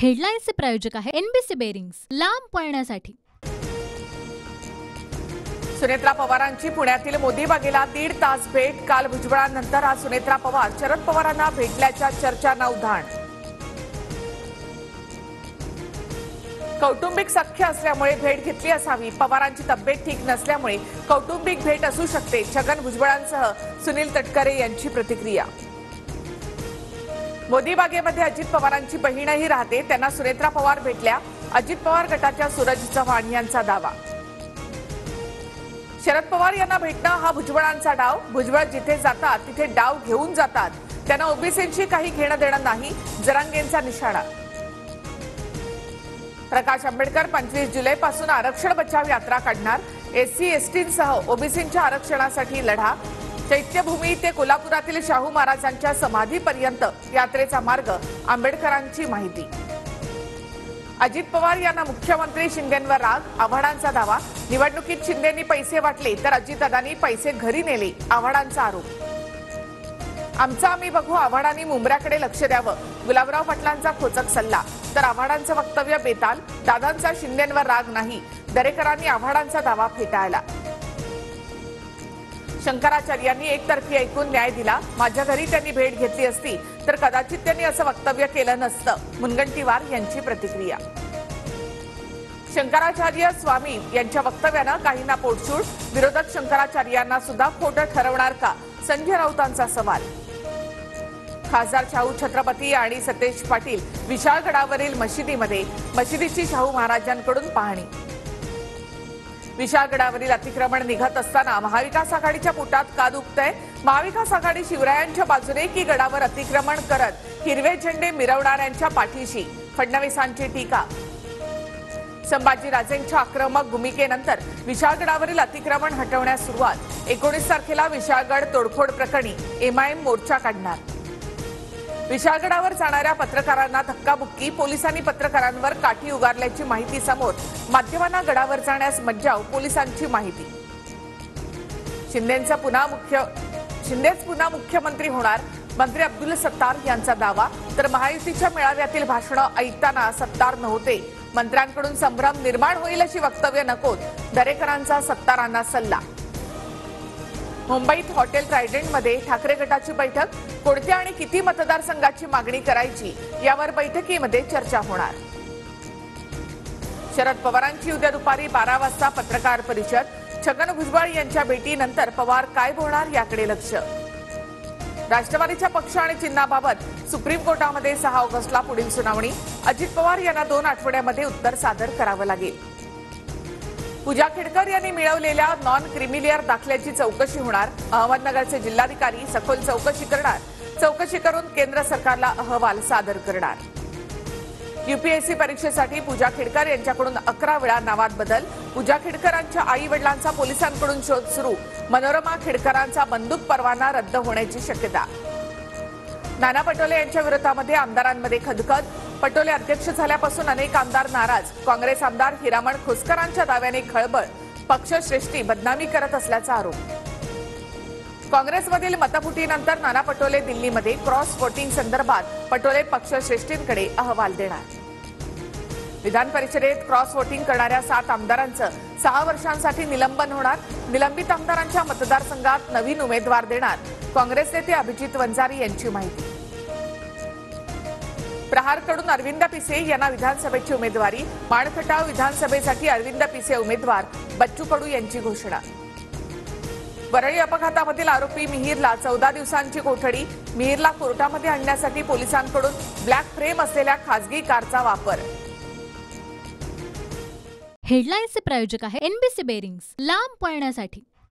हेडलाईन्सचे प्रायोजक आहे NBC bearings, लांब पळण्यासाठी। सुनेत्रा पवारांची पुण्यातील मोदी बागेला 1.5 तास भेट। काल भुजबळांनंतर आज सुनेत्रा पवार शरद पवारांना भेटल्याच्या चर्चांना उधाण। कौटुंबिक सख्य असल्यामुळे भेट घेतली असावी। पवारांची तब्येत ठीक नसल्यामुळे कौटुंबिक भेट असू शकते। छगन भुजबळांसह सुनील तटकरे यांची प्रतिक्रिया। मोदी बागेमध्ये अजित पवारांची बहीणही राहते, त्यांना सुनेत्रा पवार भेटल्या। अजित पवार गटाच्या सूरज चव्हाण यांचा दावा। शरद पवार यांना भेटणं हा भुजबळांचा डाव। भुजबळ जिथे जातात तिथे डाव घेऊन जातात, त्यांना ओबीसींशी काही घेणं देणं नाही, जरांगेंचा निशाणा। प्रकाश आंबेडकर 25 जुलैपासून आरक्षण बचाव यात्रा काढणार। एससी एसटींसह ओबीसींच्या आरक्षणासाठी लढा। चैत्यभूमी ते कोल्हापुरातील शाहू महाराजांच्या समाधीपर्यंत यात्रेचा मार्ग, आंबेडकरांची माहिती। अजित पवार यांना मुख्यमंत्री शिंदेंवर राग, आव्हाडांचा दावा। निवडणुकीत शिंदेंनी पैसे वाटले तर अजितदादांनी पैसे घरी नेले, आव्हाडांचा आरोप। आमचं आम्ही बघू, आव्हाडांनी मुंबऱ्याकडे लक्ष द्यावं, गुलाबराव पाटलांचा खोचक सल्ला। तर आव्हाडांचं वक्तव्य बेताल, दादांचा शिंदेंवर राग नाही, दरेकरांनी आव्हाडांचा दावा फेटाळला। शंकराचार्यांनी एकतर्फी ऐकून न्याय दिला। माझ्या घरी त्यांनी भेट घेतली असती तर कदाचित त्यांनी असं वक्तव्य केलं नसतं, मुनगंटीवार यांची प्रतिक्रिया। शंकराचार्य स्वामी यांच्या वक्तव्यानं काहींना पोटशूळ, विरोधक शंकराचार्यांना सुद्धा खोटं ठरवणार का, संजय राऊतांचा सवाल। खासदार शाहू छत्रपती आणि सतेज पाटील विशाळगडावरील मशिदीमध्ये, मशिदीची शाहू महाराजांकडून पाहणी। विशाळगडावरील अतिक्रमण निघत असताना महाविकास आघाडीच्या पोटात का दुखतंय? महाविकास आघाडी शिवरायांच्या बाजूने की गडावर अतिक्रमण करत हिरवे झेंडे मिरवणाऱ्यांच्या पाठीशी, फडणवीसांची टीका। संभाजीराजेंच्या आक्रमक भूमिकेनंतर विशाळगडावरील अतिक्रमण हटवण्यास सुरुवात। 19 तारखेला विशाळगड तोडफोड प्रकरणी एमआयएम मोर्चा काढणार। विशाळगडावर जाणाऱ्या पत्रकारांना धक्काबुक्की, पोलिसांनी पत्रकारांवर काठी उगारल्याची माहिती समोर। माध्यमांना गडावर जाण्यास मज्जाव, पोलिसांची माहिती। शिंदेच पुन्हा मुख्यमंत्री होणार, मंत्री अब्दुल सत्तार यांचा दावा। तर महायुतीच्या मेळाव्यातील भाषणं ऐकताना सत्तार नव्हते, मंत्र्यांकडून संभ्रम निर्माण होईल अशी वक्तव्य नकोत, दरेकरांचा सत्तारांना सल्ला। मुंबईत हॉटेल ट्रायडंटमध्ये ठाकरे गटाची बैठक, कोणत्या आणि किती मतदारसंघाची मागणी करायची यावर बैठकीमध्ये चर्चा होणार। शरद पवारांची उद्या दुपारी 12 वाजता पत्रकार परिषद। छगन भुजबळ यांच्या भेटीनंतर पवार काय बोलणार याकडे लक्ष। राष्ट्रवादीच्या पक्ष आणि चिन्हाबाबत सुप्रीम कोर्टामध्ये 6 ऑगस्टला पुढील सुनावणी। अजित पवार यांना 2 आठवड्यामध्ये उत्तर सादर करावं लागेल। पूजा खेडकर यांनी मिळवलेल्या नॉन क्रिमिलियर दाखल्याची चौकशी होणार। अहमदनगरचे जिल्हाधिकारी सखोल चौकशी करणार। चौकशी करून केंद्र सरकारला अहवाल सादर करणार। यूपीएससी परीक्षेसाठी पूजा खेडकर यांच्याकडून 11 वेळा नावात बदल। पूजा खेडकरांच्या आई वडिलांचा पोलिसांकडून शोध सुरू। मनोरमा खेडकरांचा बंदूक परवाना रद्द होण्याची शक्यता। नाना पटोले यांच्या विरोधामध्ये आमदारांमध्ये खदखद। पटोले अध्यक्ष झाल्यापासून अनेक आमदार नाराज। काँग्रेस आमदार हिरामण खोसकरांच्या दाव्याने खळबळ, पक्षश्रेष्ठी बदनामी करत असल्याचा आरोप। काँग्रेसमधील मतफुटीनंतर नाना पटोले दिल्लीमध्ये क्रॉस वोटिंग संदर्भात पटोले पक्षश्रेष्ठींकडे अहवाल देणार। विधान परिषदेत क्रॉस वोटिंग करणाऱ्या 7 आमदारांचं 6 वर्षांसाठी निलंबन होणार। निलंबित आमदारांच्या मतदारसंघात नवीन उमेदवार देणार, काँग्रेस नेते अभिजित वंजारी यांची माहिती। प्रहारकडून अरविंद पिसे यांना विधानसभेची उमेदवारी। माणखटाव विधानसभेसाठी अरविंद पिसे उमेदवार, बच्चू कडू यांची घोषणा। वरळी अपघातामधील आरोपी मिहीरला 14 दिवसांची कोठडी। मिहीरला कोर्टामध्ये आणण्यासाठी पोलिसांकडून ब्लॅक फ्रेम असलेल्या खासगी कारचा वापर। हेडलाईन्सचे प्रायोजक आहे एनबीसी बेरिंग्स, लांब पळण्यासाठी।